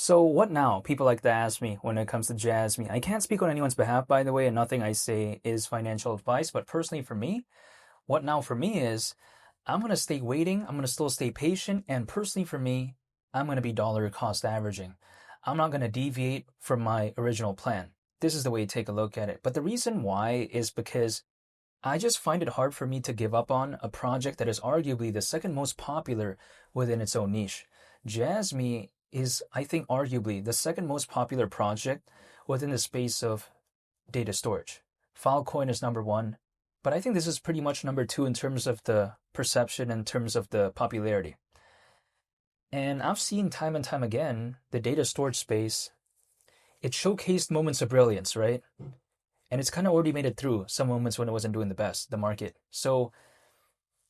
So what now? People like to ask me when it comes to Jasmy. I can't speak on anyone's behalf, by the way, and nothing I say is financial advice. But personally, for me, what now for me is I'm gonna stay waiting. I'm gonna still stay patient, and personally for me, I'm gonna be dollar cost averaging. I'm not gonna deviate from my original plan. This is the way to take a look at it. But the reason why is because I just find it hard for me to give up on a project that is arguably the second most popular within its own niche. Jasmy is, I think, arguably the second most popular project within the space of data storage. Filecoin is number one, but I think this is pretty much number two in terms of the perception, in terms of the popularity. And I've seen time and time again the data storage space, it showcased moments of brilliance, right? And it's kind of already made it through some moments when it wasn't doing the best, the market. So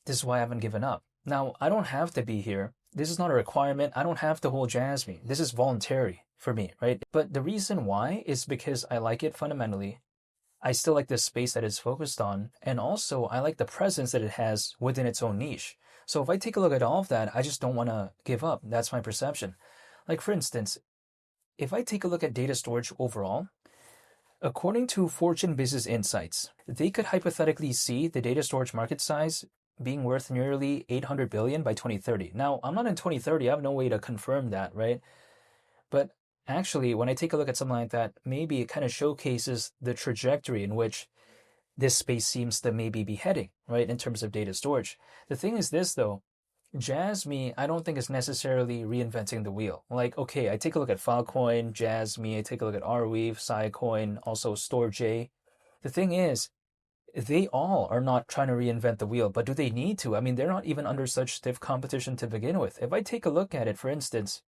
this is why I haven't given up. Now, I don't have to be here. This is not a requirement. I don't have to hold Jasmy. This is voluntary for me, right? But the reason why is because I like it fundamentally. I still like the space that it's focused on. And also, I like the presence that it has within its own niche. So if I take a look at all of that, I just don't want to give up. That's my perception. Like, for instance, if I take a look at data storage overall, according to Fortune Business Insights, they could hypothetically see the data storage market size being worth nearly 800 billion by 2030. Now, I'm not in 2030, I have no way to confirm that, right? But actually, when I take a look at something like that, maybe it kind of showcases the trajectory in which this space seems to maybe be heading, right, in terms of data storage. The thing is this, though, Jasmy, I don't think is necessarily reinventing the wheel. Like, okay, I take a look at Filecoin, Jasmy, I take a look at Arweave, Scicoin, also StoreJ. The thing is, they all are not trying to reinvent the wheel, but do they need to? I mean, they're not even under such stiff competition to begin with. If I take a look at it, for instance,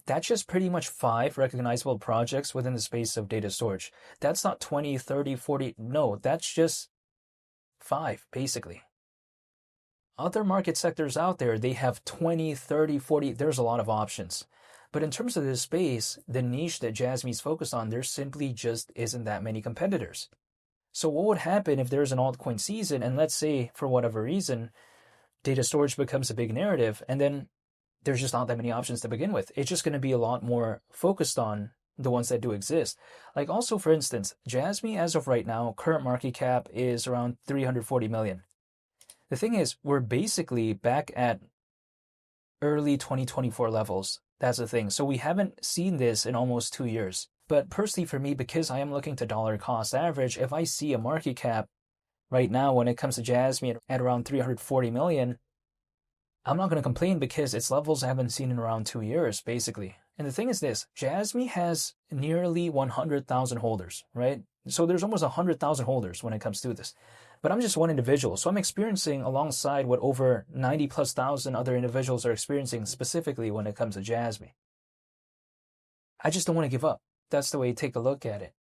that's just pretty much five recognizable projects within the space of data storage. That's not 20, 30, 40. No, that's just five, basically. Other market sectors out there, they have 20, 30, 40. There's a lot of options. But in terms of this space, the niche that Jasmy's focused on, there simply just isn't that many competitors. So what would happen if there's an altcoin season and let's say for whatever reason, data storage becomes a big narrative and then there's just not that many options to begin with. It's just going to be a lot more focused on the ones that do exist. Like also, for instance, Jasmy as of right now, current market cap is around 340 million. The thing is, we're basically back at early 2024 levels. That's the thing. So we haven't seen this in almost 2 years. But personally for me, because I am looking to dollar cost average, if I see a market cap right now when it comes to Jasmy at around 340 million, I'm not going to complain because its levels I haven't seen in around 2 years, basically. And the thing is this, Jasmy has nearly 100,000 holders, right? So there's almost 100,000 holders when it comes to this. But I'm just one individual. So I'm experiencing alongside what over 90 plus thousand other individuals are experiencing specifically when it comes to Jasmy. I just don't want to give up. That's the way you take a look at it.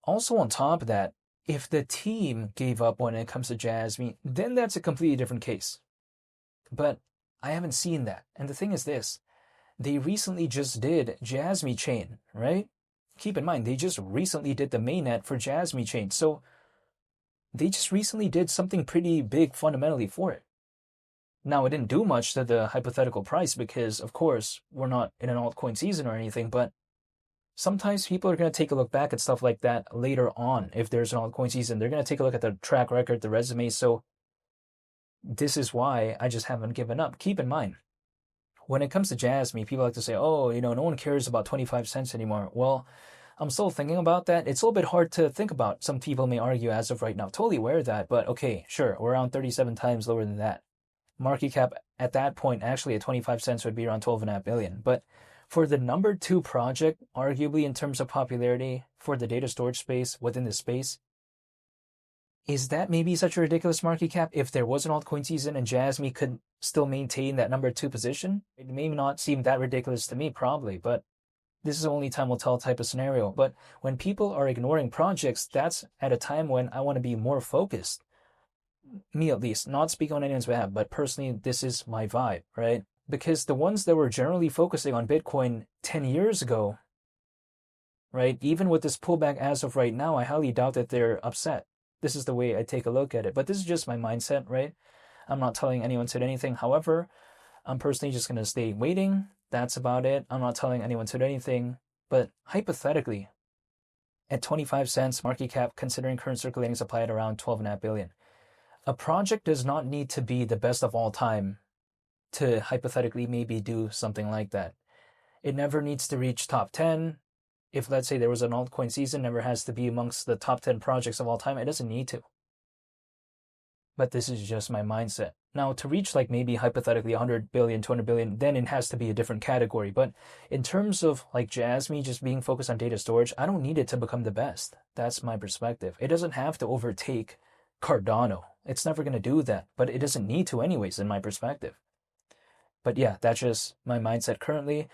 Also on top of that, if the team gave up when it comes to Jasmy, then that's a completely different case. But I haven't seen that. And the thing is this, they recently just did Jasmy Chain, right? Keep in mind, they just recently did the mainnet for Jasmy Chain. So they just recently did something pretty big fundamentally for it. Now, it didn't do much to the hypothetical price because, of course, we're not in an altcoin season or anything, but sometimes people are going to take a look back at stuff like that later on. If there's an altcoin season, they're going to take a look at the track record, the resume. So this is why I just haven't given up. Keep in mind, when it comes to Jasmy, people like to say, oh, no one cares about 25 cents anymore. Well, I'm still thinking about that. It's a little bit hard to think about. Some people may argue as of right now. Totally aware of that, but okay, sure, we're around 37 times lower than that. Market cap at that point, actually at 25 cents would be around 12.5 billion. But for the number two project, arguably in terms of popularity for the data storage space within the space, is that maybe such a ridiculous market cap? If there was an altcoin season and Jasmy could still maintain that number two position, it may not seem that ridiculous to me, probably, but this is only time will tell type of scenario. But when people are ignoring projects, that's at a time when I want to be more focused. Me at least, not speaking on anyone's behalf, but personally, this is my vibe, right? Because the ones that were generally focusing on Bitcoin 10 years ago, right, even with this pullback as of right now, I highly doubt that they're upset. This is the way I take a look at it. But this is just my mindset, right? I'm not telling anyone to do anything. However, I'm personally just going to stay waiting. That's about it. I'm not telling anyone to do anything. But hypothetically, at 25 cents market cap, considering current circulating supply at around 12.5 billion, a project does not need to be the best of all time to hypothetically maybe do something like that. It never needs to reach top 10. If, let's say, there was an altcoin season, never has to be amongst the top 10 projects of all time. It doesn't need to. But this is just my mindset. Now, to reach like maybe hypothetically 100 billion, 200 billion, then it has to be a different category. But in terms of like Jasmy just being focused on data storage, I don't need it to become the best. That's my perspective. It doesn't have to overtake Cardano. It's never going to do that, but it doesn't need to anyways, in my perspective. But yeah, that's just my mindset currently.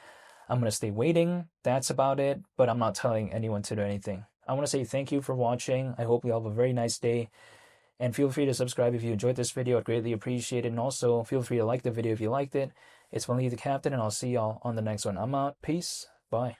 I'm going to stay waiting. That's about it, but I'm not telling anyone to do anything. I want to say thank you for watching. I hope you have a very nice day. And feel free to subscribe if you enjoyed this video. I'd greatly appreciate it. And also, feel free to like the video if you liked it. It's Willie the Captain, and I'll see y'all on the next one. I'm out. Peace. Bye.